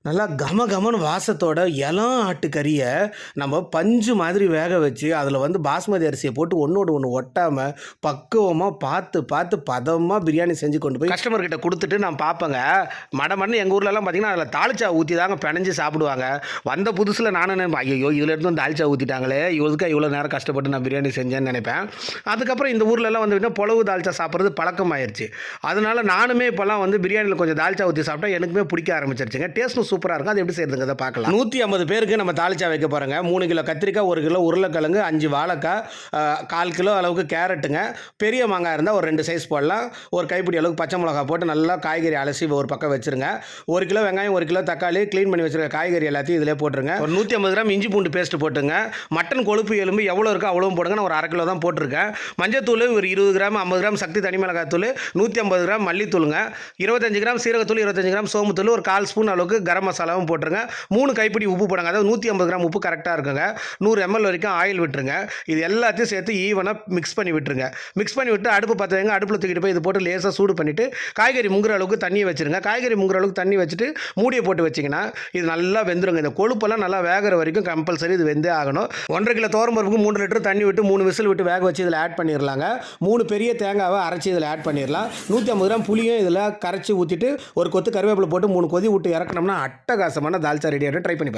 நல்லா கம கமன்னு வாசத்தோட இளம் ஆட்டுக்கறியை நம்ம பஞ்சு மாதிரி வேக வச்சு அதில் வந்து பாஸ்மதி அரிசியை போட்டு ஒன்றோடு ஒன்று ஒட்டாமல் பக்குவமாக பார்த்து பார்த்து பதமாக பிரியாணி செஞ்சு கொண்டு போய் கஸ்டமர்கிட்ட கொடுத்துட்டு நான் பார்ப்பேங்க. மடமடன்னு எங்கள் ஊர்லலாம் பார்த்திங்கன்னா அதில் தாளிச்சா ஊற்றி தாங்க பிணைஞ்சு சாப்பிடுவாங்க. வந்த புதுசில் நானும் ஐயோ இதில் இருந்து தாளிச்சா ஊற்றிட்டாங்களே, இவளுக்கு இவ்வளோ நேரம் கஷ்டப்பட்டு நான் பிரியாணி செஞ்சேன்னு நினைப்பேன். அதுக்கப்புறம் இந்த ஊர்லலாம் வந்து புலவு தாளிச்சா சாப்பிட்றது பழக்கமாயிருச்சு. அதனால் நானுமே இப்போல்லாம் வந்து பிரியாணியில் கொஞ்சம் தாளிச்சா ஊற்றி சாப்பிட்டா எனக்குமே பிடிக்க ஆரம்பிச்சிருச்சுங்க. டேஸ்ட்டும் சூப்பராக இருக்கும். அது எப்படி செய்யறதுங்கிறத பார்க்கலாம். 150 பேருக்கு நம்ம தாளிச்சா வைக்க போகிறோங்க. 3 கிலோ கத்திரிக்காய், 1 கிலோ உருளைக்கிழங்கு, 5 வாழைக்காய், 1/4 கிலோ அளவுக்கு கேரட்டுங்க. பெரிய மாங்காய் இருந்தால் ஒரு 2 சைஸ் போடலாம். ஒரு கைப்பிடி அளவுக்கு பச்சை மிளகா போட்டு நல்லா காய்கறி அலசி ஒரு பக்கம் வச்சுருங்க. 1 கிலோ வெங்காயம், 1 கிலோ தக்காளி, க்ளீன் பண்ணி வச்சுருக்க காய்கறி எல்லாத்தையும் இதிலே போட்டுருங்க. ஒரு 150 கிராம் இஞ்சி பூண்டு பேஸ்ட் போட்டுங்க. மட்டன் கொழுப்பு எலும்பு எவ்வளோ இருக்கோ அவ்வளோ போடுங்க. நான் ஒரு 1/2 கிலோ தான் போட்டிருக்கேன். மஞ்சத்தூள் ஒரு 20 கிராம், 50 கிராம் சக்தி தனி மிளகாய் தூள், 150 கிராம் மல்லித்தூளுங்க, 25 கிராம் சீரகத்தூள், 25 கிராம் சோம்புத்தூள், ஒரு 1/4 ஸ்பூன் அளவுக்கு கரம் மசாலாவும் போட்டுருங்க. 3 கைப்பிடி உப்பு போடுங்க. அதாவது 150 கிராம் உப்பு கரெக்டாக இருக்குங்க. 100 ml வரைக்கும் ஆயில் விட்டுருங்க. இது எல்லாத்தையும் சேர்த்து ஈவனாக மிக்ஸ் பண்ணி விட்டுருங்க. மிக்ஸ் பண்ணி விட்டு அடுப்பு பற்ற வைங்க. அடுப்பில் தூக்கிட்டு போய் இது போட்டு லேசாக சூடு பண்ணிவிட்டு காய்கறி முங்குற அளவுக்கு தண்ணி வச்சுருங்க. காய்கறி முங்குற அளவுக்கு தண்ணி வச்சுட்டு மூடியை போட்டு வச்சிங்கன்னா இது நல்லா வெந்துருங்க. இந்த கொழுப்பெல்லாம் நல்லா வேகிற வரைக்கும் கம்பல்சரி இது வெந்தே ஆகணும். 1.5 கிலோ துவரம்பருப்புக்கு 3 லிட்டர் தண்ணி விட்டு 3 விசில் விட்டு வேக வச்சு இதில் ஆட் பண்ணிடலாங்க. 3 பெரிய தேங்காவை அரைச்சி இதில் ஆட் பண்ணிடலாம். 150 கிராம் புளியும் இதில் கரைச்சி ஊற்றிட்டு ஒரு கொத்து கருவேப்பிலை போட்டு 3 கொதி விட்டு இறக்கணும்னா அட்டகாசமான தால்ச்சா ரெடி ஆகிடும். ட்ரை பண்ணி பாருங்க.